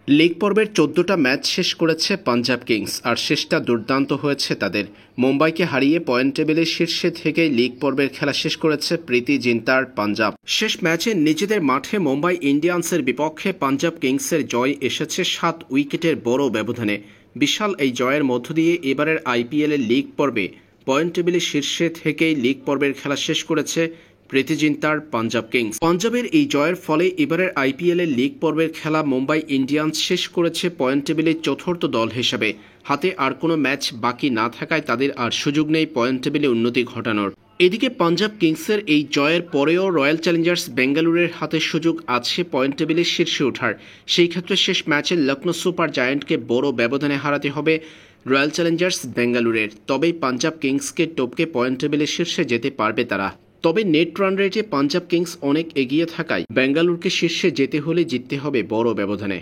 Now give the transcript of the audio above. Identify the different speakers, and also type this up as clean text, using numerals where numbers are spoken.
Speaker 1: লীগ পর্বের ১৪টা ম্যাচ শেষ করেছে পাঞ্জাব কিংস, আর শেষটা দুর্দান্ত হয়েছে তাদের। মুম্বাইকে হারিয়ে পয়েন্ট টেবিলের শীর্ষে থেকেই লীগ পর্বের খেলা শেষ করেছে প্রীতি জিন্তার পাঞ্জাব। শেষ ম্যাচে নিজেদের মাঠে মুম্বাই ইন্ডিয়ান্সের বিপক্ষে পাঞ্জাব কিংসের জয় এসেছে ৭ উইকেটের বড় ব্যবধানে। বিশাল এই জয়ের মধ্য দিয়ে এবারের আইপিএলের লীগ পর্বে পয়েন্ট টেবিলের শীর্ষে থেকেই লীগ পর্বের খেলা শেষ করেছে প্রীতি জিন্তার পাঞ্জাব কিংস। পাঞ্জাবের এই জয়ের ফলে এবারের আইপিএলের লীগ পর্বের খেলা মুম্বাই ইন্ডিয়ান্স শেষ করেছে পয়েন্ট টেবিলের চতুর্থ দল হিসেবে। হাতে আর কোনো ম্যাচ বাকি না থাকায় তাদের আর সুযোগ নেই পয়েন্ট টেবিলে উন্নতি ঘটানোর। এদিকে পাঞ্জাব কিংসের এই জয়ের পরেও রয়্যাল চ্যালেঞ্জার্স বেঙ্গালুরুর হাতে সুযোগ আছে পয়েন্ট টেবিলের শীর্ষে ওঠার। সেই ক্ষেত্রে শেষ ম্যাচে লখনৌ সুপার জায়ান্টকে বড় ব্যবধানে হারাতে হবে রয়্যাল চ্যালেঞ্জার্স বেঙ্গালুরুর। তবেই পাঞ্জাব কিংসকে টপকে পয়েন্ট টেবিলের শীর্ষে যেতে পারবে তারা। তবে নেট রান রেটে পাঞ্জাব কিংস অনেক এগিয়ে থাকায় বেঙ্গালুরুকে শীর্ষে যেতে হলে জিততে হবে বড় ব্যবধানে।